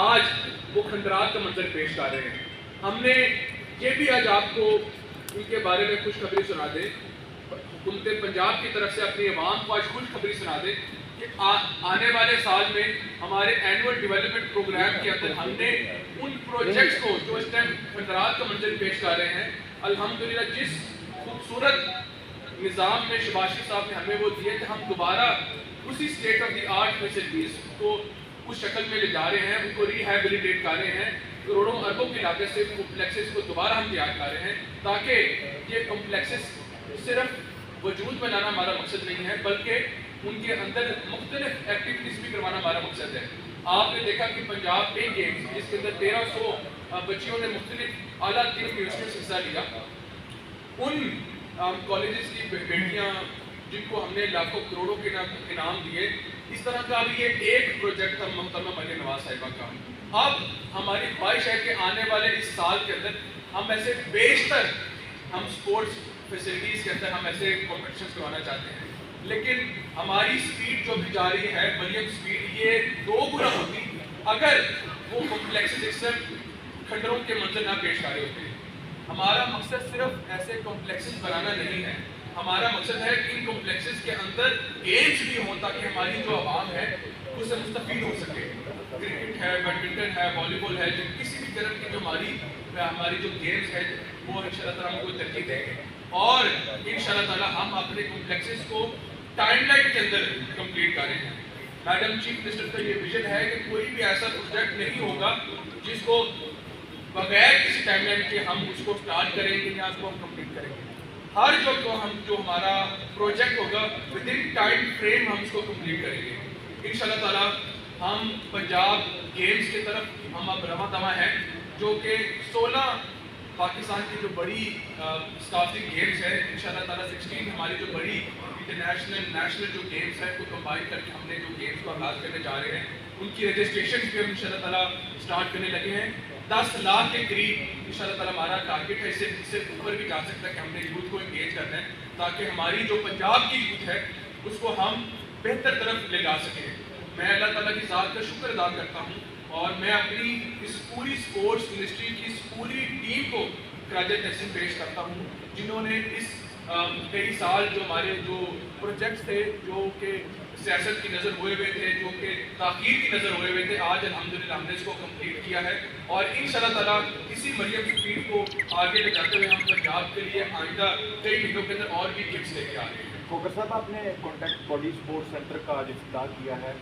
آج وہ خندرات کا منظر پیش کر رہے ہیں. ہم نے یہ بھی آج آپ کو ان کے بارے میں خوشخبری سنا دیں, حکومت پنجاب کی طرف سے اپنی عوام کو آج خوشخبری سنا دیں کہ آنے والے سال میں ہمارے اینول ڈیولپمنٹ پروگرام کے اندر ہم نے ان پروجیکٹس کو جو اس ٹائم خندرات کا منظر پیش کر رہے ہیں, الحمدللہ جس خوبصورت نظام میں شباشی صاحب نے ہمیں وہ دیے کہ ہم دوبارہ اسی state of the art facilities کو اس شکل میں لے جا رہے ہیں, ان کو ریہیبلیٹیٹ کر رہے ہیں. کروڑوں اربوں کی لاگت سے کمپلیکسز کو دوبارہ ہم تیار کر رہے ہیں تاکہ یہ کمپلیکسز صرف وجود میں لانا ہمارا مقصد نہیں ہے بلکہ ان کے اندر مختلف ایکٹیویٹیز بھی کروانا ہمارا مقصد ہے. آپ نے دیکھا کہ پنجاب پے گیمز جس کے اندر 1300 بچیوں نے مختلف اعلیٰ ترین یونیورسٹیوں سے حصہ لیا, ان کالجز کی بیٹیاں جن کو ہم نے لاکھوں کروڑوں کے انعام دیے, اس طرح کا ابھی یہ ایک پروجیکٹ تھا محترمہ مریم نواز صاحبہ کا. اب ہماری خواہش ہے کہ آنے والے اس سال کے اندر ہم ایسے بیشتر ہم سپورٹس فیسلٹیز کے اندر ہم ایسے کمپٹیشنز کروانا چاہتے ہیں, لیکن ہماری سپیڈ جو بھی جا رہی ہے مریم سپیڈ یہ 2 گنا ہوتی اگر وہ کمپلیکسز اکثر کھنڈروں کے منظر نہ پیش کر رہے ہوتے. ہمارا مقصد صرف ایسے کمپلیکسز بنانا نہیں ہے, ہمارا مقصد ہے کہ ان کمپلیکسز کے اندر گیمز بھی ہوں تاکہ ہماری جو عوام ہے اس سے مستفید ہو سکے. کرکٹ ہے, بیڈمنٹن ہے, والی بال ہے, جو کسی بھی طرح کی جو ہماری جو گیمز ہے وہ انشاءاللہ تعالیٰ ہم کو ترجیح دیں گے اور انشاءاللہ تعالیٰ ہم اپنے کمپلیکسز کو ٹائم لائن کے اندر کمپلیٹ کریں گے. میڈم چیف منسٹر کا یہ ویژن ہے کہ کوئی بھی ایسا پروجیکٹ نہیں ہوگا جس کو بغیر کسی ٹائم لائن کے ہم اس کو سٹارٹ کریں گے یا اس کو ہم کمپلیٹ کریں گے. ہر جو ہمارا پروجیکٹ ہوگا ود ان ٹائم فریم ہم اس کو کمپلیٹ کریں گے. انشاءاللہ تعالیٰ ہم پنجاب گیمز کی طرف ہم اب رواں دواں ہیں جو کہ 16 پاکستان کی جو بڑی اسکالرشپ گیمز ہے, انشاءاللہ تعالیٰ 16 ہماری جو بڑی انٹرنیشنل نیشنل جو گیمز ہیں کو کمبائن کر کے ہم نے جو گیمز کو آغاز کرنے جا رہے ہیں ان کی رجسٹریشن بھی ہم انشاءاللہ تعالیٰ اسٹارٹ کرنے لگے ہیں. 10 لاکھ کے قریب انشاءاللہ تعالیٰ ہمارا ٹارگیٹ ہے, اس سے اوپر بھی جا سکتا ہے کہ ہم نے یوتھ کو انگیج کرنا ہے تاکہ ہماری جو پنجاب کی یوتھ ہے اس کو ہم بہتر طرف لے جا سکیں. میں اللہ تعالیٰ کی ذات کا شکر ادا کرتا ہوں اور میں اپنی اس پوری اسپورٹس انڈسٹری کی اس پوری ٹیم کو خراج تحسین پیش کرتا ہوں جنہوں نے اس کئی سال جو ہمارے جو پروجیکٹس تھے جو کہ سیاست کی نظر ہوئے ہوئے تھے, جو کہ تاخیر کی نظر ہوئے ہوئے تھے, آج الحمدللہ ہم نے اس کو کمپلیٹ کیا ہے اور انشاءاللہ تعالیٰ اسی مریم سپیڈ کو آگے لے جاتے ہوئے ہم پنجاب کے لیے آئندہ کئی مہینوں کے اندر اور بھی گیمز لے کے آ رہے ہیں. کوکر صاحب, آپ نے کانٹیکٹ باڈی اسپورٹس سینٹر کا آج افتتاح کیا ہے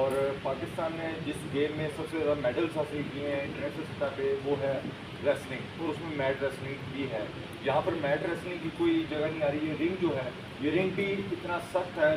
اور پاکستان نے جس گیم میں سب سے زیادہ میڈلز حاصل کیے ہیں انٹرنیشنل سطح پہ وہ ہے ریسلنگ, اور اس میں میٹ ریسلنگ بھی ہے. یہاں پر میٹ ریسلنگ کی کوئی جگہ نہیں آ رہی. یہ رنگ جو ہے یہ رنگ بھی اتنا سخت ہے